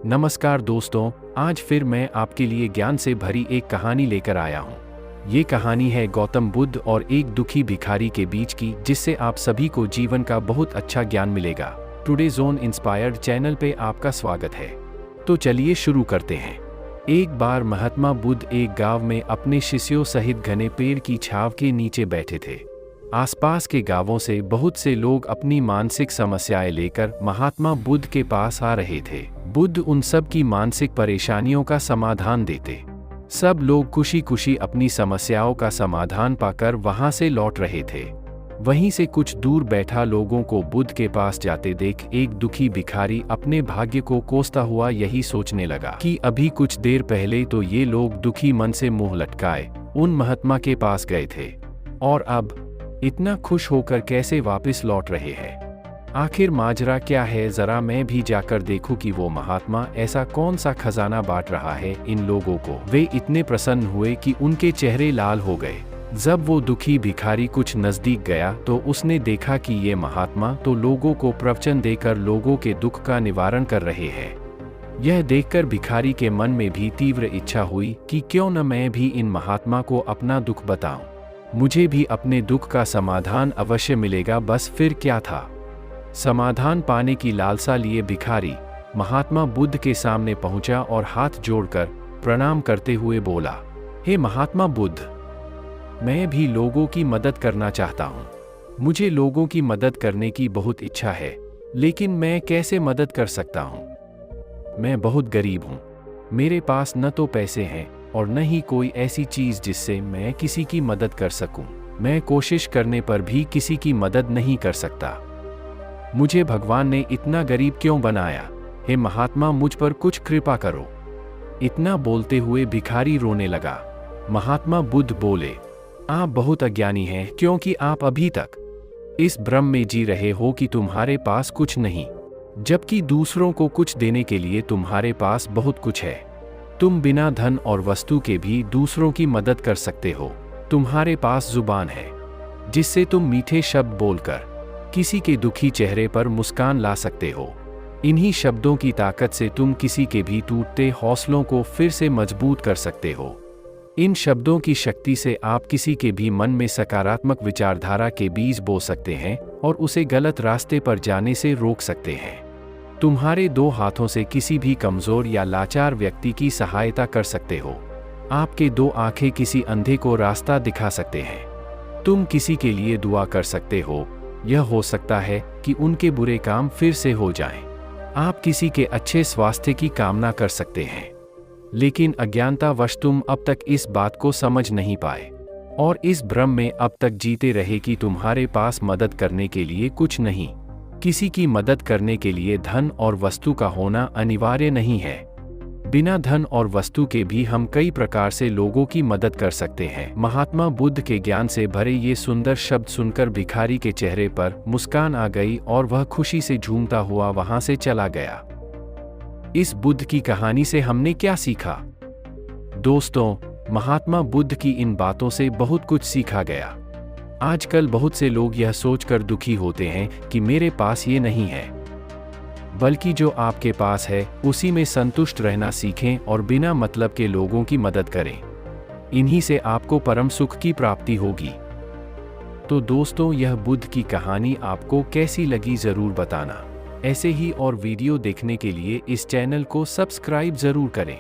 नमस्कार दोस्तों, आज फिर मैं आपके लिए ज्ञान से भरी एक कहानी लेकर आया हूँ। ये कहानी है गौतम बुद्ध और एक दुखी भिखारी के बीच की, जिससे आप सभी को जीवन का बहुत अच्छा ज्ञान मिलेगा। टुडे जोन इंस्पायर्ड चैनल पे आपका स्वागत है। तो चलिए शुरू करते हैं। एक बार महात्मा बुद्ध एक गांव में अपने शिष्यों सहित घने पेड़ की छांव के नीचे बैठे थे। आसपास के गांवों से बहुत से लोग अपनी मानसिक समस्याएं लेकर महात्मा बुद्ध के पास आ रहे थे। बुद्ध उन सब की मानसिक परेशानियों का समाधान देते। सब लोग खुशी खुशी अपनी समस्याओं का समाधान पाकर वहां से लौट रहे थे। वहीं से कुछ दूर बैठा लोगों को बुद्ध के पास जाते देख एक दुखी भिखारी अपने भाग्य को कोसता हुआ यही सोचने लगा कि अभी कुछ देर पहले तो ये लोग दुखी मन से मुंह लटकाए उन महात्मा के पास गए थे, और अब इतना खुश होकर कैसे वापस लौट रहे हैं। आखिर माजरा क्या है, जरा मैं भी जाकर देखूं कि वो महात्मा ऐसा कौन सा खजाना बांट रहा है इन लोगों को। वे इतने प्रसन्न हुए कि उनके चेहरे लाल हो गए। जब वो दुखी भिखारी कुछ नजदीक गया तो उसने देखा कि ये महात्मा तो लोगों को प्रवचन देकर लोगों के दुख का निवारण कर रहे हैं। यह देखकर भिखारी के मन में भी तीव्र इच्छा हुई कि क्यों न मैं भी इन महात्मा को अपना दुख बताऊं, मुझे भी अपने दुख का समाधान अवश्य मिलेगा। बस फिर क्या था। समाधान पाने की लालसा लिए भिखारी महात्मा बुद्ध के सामने पहुंचा और हाथ जोड़कर प्रणाम करते हुए बोला, हे महात्मा बुद्ध, मैं भी लोगों की मदद करना चाहता हूं। मुझे लोगों की मदद करने की बहुत इच्छा है, लेकिन मैं कैसे मदद कर सकता हूं। मैं बहुत गरीब हूं। मेरे पास न तो पैसे हैं और न ही कोई ऐसी चीज जिससे मैं किसी की मदद कर सकूं। मैं कोशिश करने पर भी किसी की मदद नहीं कर सकता। मुझे भगवान ने इतना गरीब क्यों बनाया। हे महात्मा, मुझ पर कुछ कृपा करो। इतना बोलते हुए भिखारी रोने लगा। महात्मा बुद्ध बोले, आप बहुत अज्ञानी हैं, क्योंकि आप अभी तक इस भ्रम में जी रहे हो कि तुम्हारे पास कुछ नहीं, जबकि दूसरों को कुछ देने के लिए तुम्हारे पास बहुत कुछ है। तुम बिना धन और वस्तु के भी दूसरों की मदद कर सकते हो। तुम्हारे पास जुबान है जिससे तुम मीठे शब्द बोलकर किसी के दुखी चेहरे पर मुस्कान ला सकते हो। इन्हीं शब्दों की ताकत से तुम किसी के भी टूटते हौसलों को फिर से मजबूत कर सकते हो। इन शब्दों की शक्ति से आप किसी के भी मन में सकारात्मक विचारधारा के बीज बो सकते हैं और उसे गलत रास्ते पर जाने से रोक सकते हैं। तुम्हारे दो हाथों से किसी भी कमजोर या लाचार व्यक्ति की सहायता कर सकते हो। आपके दो आंखें किसी अंधे को रास्ता दिखा सकते हैं। तुम किसी के लिए दुआ कर सकते हो। यह हो सकता है कि उनके बुरे काम फिर से हो जाएं। आप किसी के अच्छे स्वास्थ्य की कामना कर सकते हैं, लेकिन अज्ञानतावश तुम अब तक इस बात को समझ नहीं पाए और इस भ्रम में अब तक जीते रहे कि तुम्हारे पास मदद करने के लिए कुछ नहीं। किसी की मदद करने के लिए धन और वस्तु का होना अनिवार्य नहीं है। बिना धन और वस्तु के भी हम कई प्रकार से लोगों की मदद कर सकते हैं। महात्मा बुद्ध के ज्ञान से भरे ये सुंदर शब्द सुनकर भिखारी के चेहरे पर मुस्कान आ गई और वह खुशी से झूमता हुआ वहां से चला गया। इस बुद्ध की कहानी से हमने क्या सीखा? दोस्तों, महात्मा बुद्ध की इन बातों से बहुत कुछ सीखा गया। आजकल बहुत से लोग यह सोचकर दुखी होते हैं कि मेरे पास ये नहीं है, बल्कि जो आपके पास है उसी में संतुष्ट रहना सीखें और बिना मतलब के लोगों की मदद करें। इन्हीं से आपको परम सुख की प्राप्ति होगी। तो दोस्तों, यह बुद्ध की कहानी आपको कैसी लगी जरूर बताना। ऐसे ही और वीडियो देखने के लिए इस चैनल को सब्सक्राइब जरूर करें।